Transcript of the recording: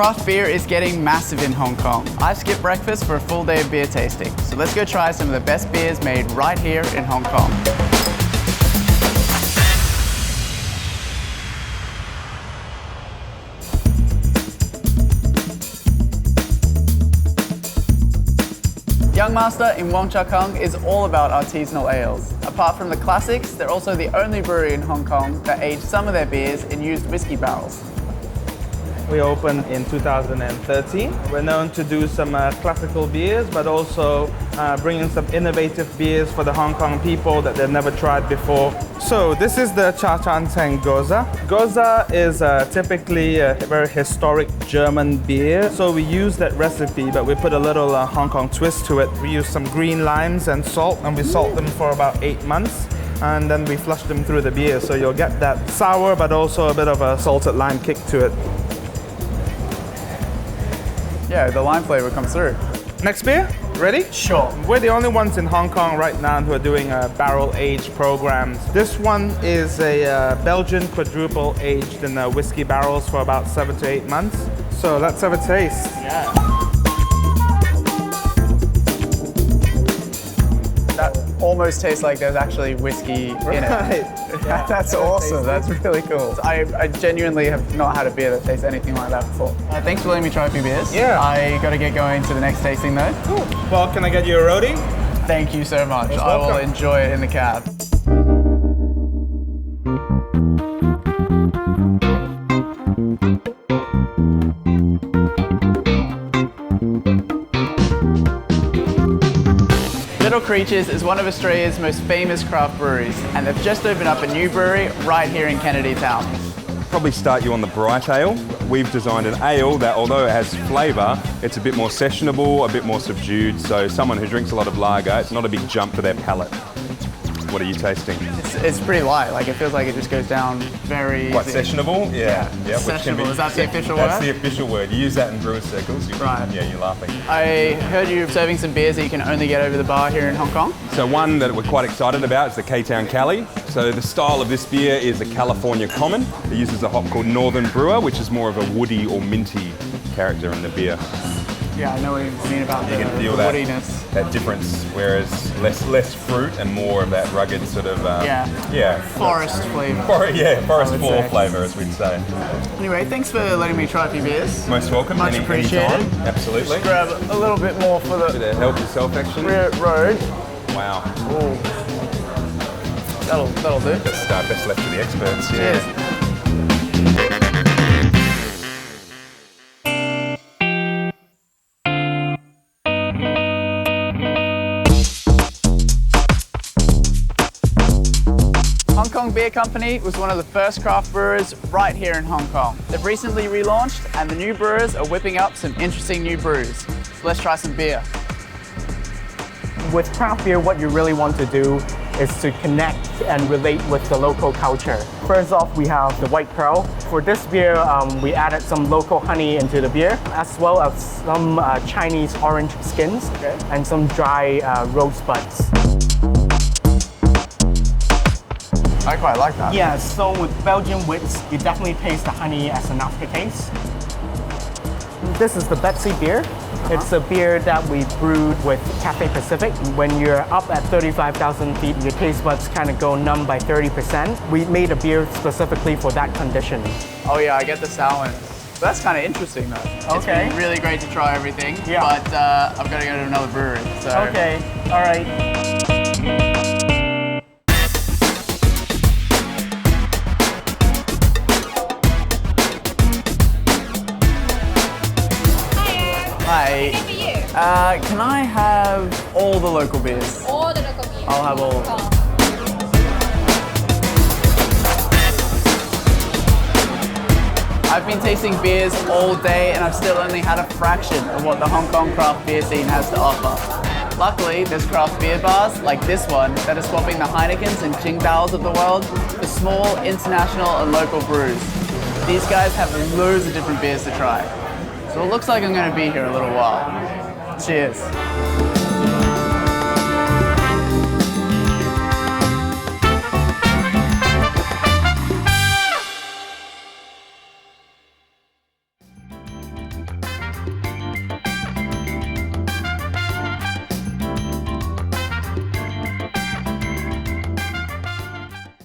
Craft beer is getting massive in Hong Kong. I've skipped breakfast for a full day of beer tasting, so let's go try some of the best beers made right here in Hong Kong. Young Master in Wong Chuk Hung is all about artisanal ales. Apart from the classics, they're also the only brewery in Hong Kong that aged some of their beers in used whiskey barrels. We opened in 2013. We're known to do some classical beers, but also bringing some innovative beers for the Hong Kong people that they've never tried before. So this is the Cha Chan Teng Goza. Goza is typically a very historic German beer. So we use that recipe, but we put a little Hong Kong twist to it. We use some green limes and salt, and we salt them for about 8 months. And then we flush them through the beer. So you'll get that sour, but also a bit of a salted lime kick to it. Yeah, the lime flavor comes through. Next beer, ready? Sure. We're the only ones in Hong Kong right now who are doing barrel aged programs. This one is a Belgian quadruple aged in whiskey barrels for about 7 to 8 months. So let's have a taste. Yeah. That almost tastes like there's actually whiskey in it. Yeah, That's awesome. That's really cool. I genuinely have not had a beer that tastes anything like that before. Thanks for letting me try a few beers. Yeah. I got to get going to the next tasting though. Cool. Well, can I get you a roadie? Thank you so much. Most I will welcome. enjoy it in the cab. Little Creatures is one of Australia's most famous craft breweries, and they've just opened up a new brewery right here in Kennedy Town. Probably start you on the bright ale. We've designed an ale that, although it has flavour, it's a bit more sessionable, a bit more subdued, so someone who drinks a lot of lager, it's not a big jump for their palate. What are you tasting? It's pretty light, like it feels like it just goes down very Quite easy. sessionable? Yeah. Sessionable, is that the official That's word? the official word. You use that in brewer circles. Right. Yeah, you're laughing. I heard you serving some beers that you can only get over the bar here in Hong Kong. So one that we're quite excited about is the K-Town Cali. So the style of this beer is a California Common. It uses a hop called Northern Brewer, which is more of a woody or minty character in the beer. Yeah, I know what you mean about You the can feel that, woodiness. that difference, whereas less fruit and more of that rugged sort of Forest flavour. Forest I would floor say. flavour, as we'd say. Anyway, thanks for letting me try a few beers. Most welcome. Much appreciated. Anytime. Absolutely. Just grab a little bit more for the Bit of help yourself, actually. rear road. Wow. Ooh. That'll do. Best left to the experts. Yeah. Cheers. Hong Kong Beer Company was one of the first craft brewers right here in Hong Kong. They've recently relaunched and the new brewers are whipping up some interesting new brews. So let's try some beer. With craft beer, what you really want to do is to connect and relate with the local culture. First off, we have the White Pearl. For this beer, we added some local honey into the beer, as well as some Chinese orange skins and some dry rose buds. I quite like that. Yeah, so with Belgian wits, you definitely taste the honey as an aftertaste. This is the Betsy beer. It's a beer that we brewed with Cathay Pacific. When you're up at 35,000 feet, your taste buds kind of go numb by 30%. We made a beer specifically for that condition. Oh yeah, I get the sourness. That's kind of interesting though. Okay. It's been really great to try everything, Yeah. but I've got to go to another brewery. So. Okay, all right. Hi. For you. Can I have all the local beers? All the local beers. I'll have all. I've been tasting beers all day and I've still only had a fraction of what the Hong Kong craft beer scene has to offer. Luckily, there's craft beer bars like this one that are swapping the Heinekens and Qingdaos of the world for small, international and local brews. These guys have loads of different beers to try. So it looks like I'm going to be here a little while. Cheers.